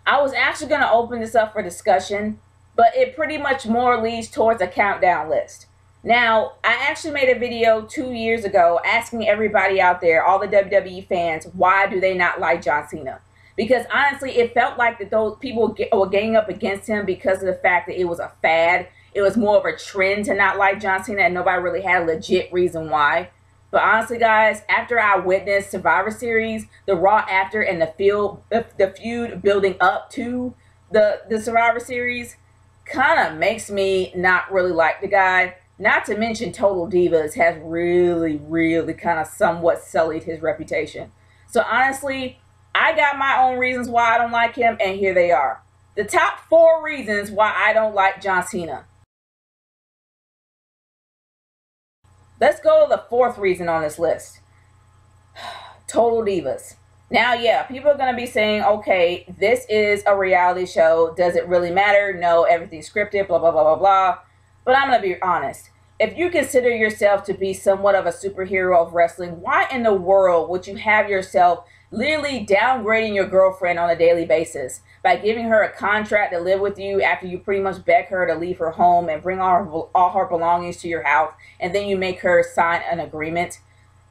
I was actually going to open this up for discussion, but it pretty much more leads towards a countdown list. Now, I actually made a video 2 years ago asking everybody out there, all the WWE fans, why do they not like John Cena? Because honestly, it felt like that those people were ganging up against him because of the fact that it was a fad. It was more of a trend to not like John Cena, and nobody really had a legit reason why. But honestly, guys, after I witnessed Survivor Series, the Raw after, and the feud building up to the Survivor Series, kind of makes me not really like the guy. Not to mention Total Divas has really, really kind of somewhat sullied his reputation. So honestly, I got my own reasons why I don't like him, and here they are. The top 4 reasons why I don't like John Cena. Let's go to the 4th reason on this list. Total Divas. Now, yeah, people are going to be saying, okay, this is a reality show. Does it really matter? No, everything's scripted, blah, blah, blah, blah, blah. But I'm going to be honest. If you consider yourself to be somewhat of a superhero of wrestling, why in the world would you have yourself literally downgrading your girlfriend on a daily basis by giving her a contract to live with you after you pretty much beg her to leave her home and bring all her belongings to your house, and then you make her sign an agreement?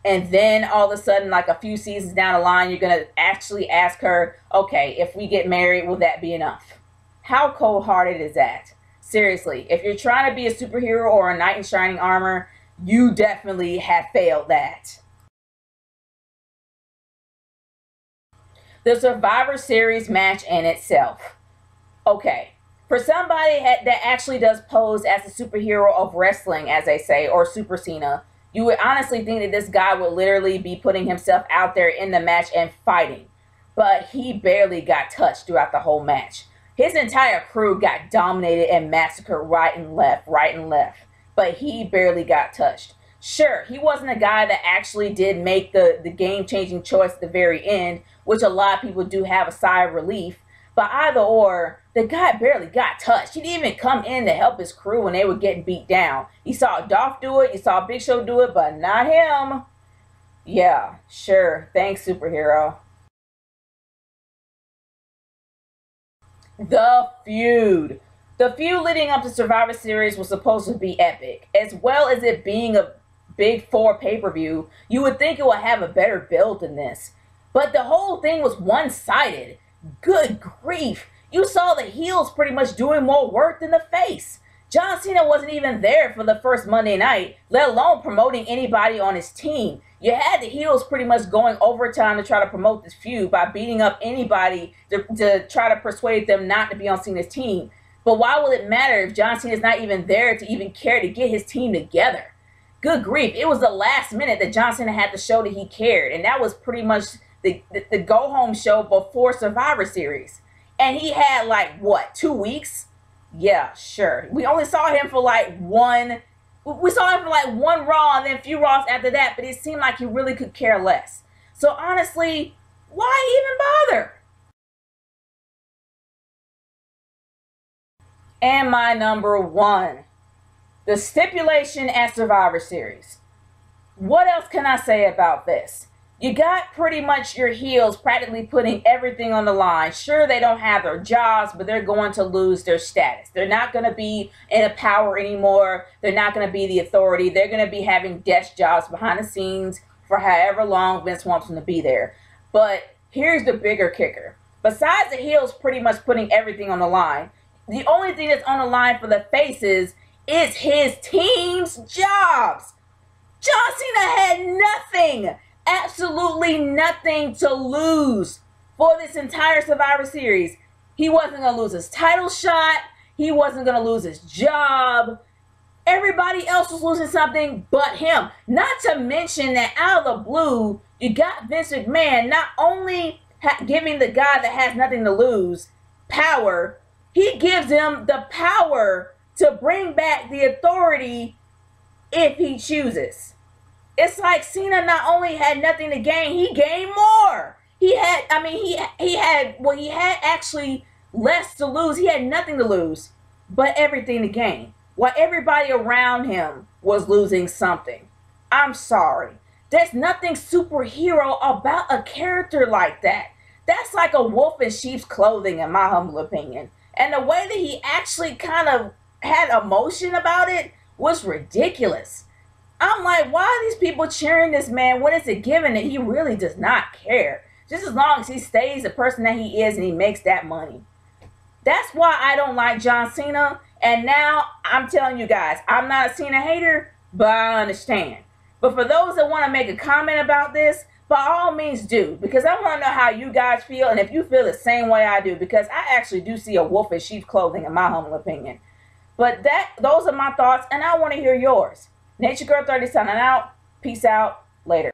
And then all of a sudden, like a few seasons down the line, you're going to actually ask her, okay, if we get married, will that be enough? How cold-hearted is that? Seriously, if you're trying to be a superhero or a knight in shining armor, you definitely have failed that. The Survivor Series match in itself. Okay, for somebody that actually does pose as a superhero of wrestling, as they say, or Super Cena, you would honestly think that this guy would literally be putting himself out there in the match and fighting. But he barely got touched throughout the whole match. His entire crew got dominated and massacred right and left. But he barely got touched. Sure, he wasn't a guy that actually did make the game-changing choice at the very end, which a lot of people do have a sigh of relief. But either or, the guy barely got touched. He didn't even come in to help his crew when they were getting beat down. You saw Dolph do it, you saw Big Show do it, but not him. Yeah, sure. Thanks, superhero. The feud. The feud leading up to Survivor Series was supposed to be epic. As well as it being a Big 4 pay-per-view, you would think it would have a better build than this. But the whole thing was one-sided. Good grief. You saw the heels pretty much doing more work than the face. John Cena wasn't even there for the first Monday night, let alone promoting anybody on his team. You had the heels pretty much going overtime to try to promote this feud by beating up anybody to try to persuade them not to be on Cena's team. But why will it matter if John Cena's not even there to even care to get his team together? Good grief. It was the last minute that John Cena had to show that he cared. And that was pretty much the go-home show before Survivor Series. And he had, like, what, 2 weeks? Yeah, sure. We only saw him for, like, one Raw and then a few Raws after that. But it seemed like he really could care less. So, honestly, why even bother? And my number 1. The stipulation at Survivor Series. What else can I say about this? You got pretty much your heels practically putting everything on the line. Sure, they don't have their jobs, but they're going to lose their status. They're not going to be in a power anymore. They're not going to be the authority. They're going to be having desk jobs behind the scenes for however long Vince wants them to be there. But here's the bigger kicker. Besides the heels pretty much putting everything on the line, the only thing that's on the line for the faces is his team's jobs. John Cena had nothing, absolutely nothing to lose for this entire Survivor Series. He wasn't going to lose his title shot. He wasn't going to lose his job. Everybody else was losing something but him. Not to mention that out of the blue, you got Vince McMahon not only giving the guy that has nothing to lose power, he gives him the power to bring back the authority if he chooses. It's like Cena not only had nothing to gain, he gained more. He had actually less to lose. He had nothing to lose, but everything to gain. While everybody around him was losing something. I'm sorry. There's nothing superhero about a character like that. That's like a wolf in sheep's clothing, in my humble opinion. And the way that he actually kind of had emotion about it was ridiculous. I'm like, why are these people cheering this man when it's a given that he really does not care? Just as long as he stays the person that he is and he makes that money. That's why I don't like John Cena. And now I'm telling you guys, I'm not a Cena hater, but I understand. But for those that want to make a comment about this, by all means do. Because I want to know how you guys feel and if you feel the same way I do. Because I actually do see a wolf in sheep's clothing, in my humble opinion. But those are my thoughts, and I want to hear yours. Nature Girl 30 signing out. Peace out. Later.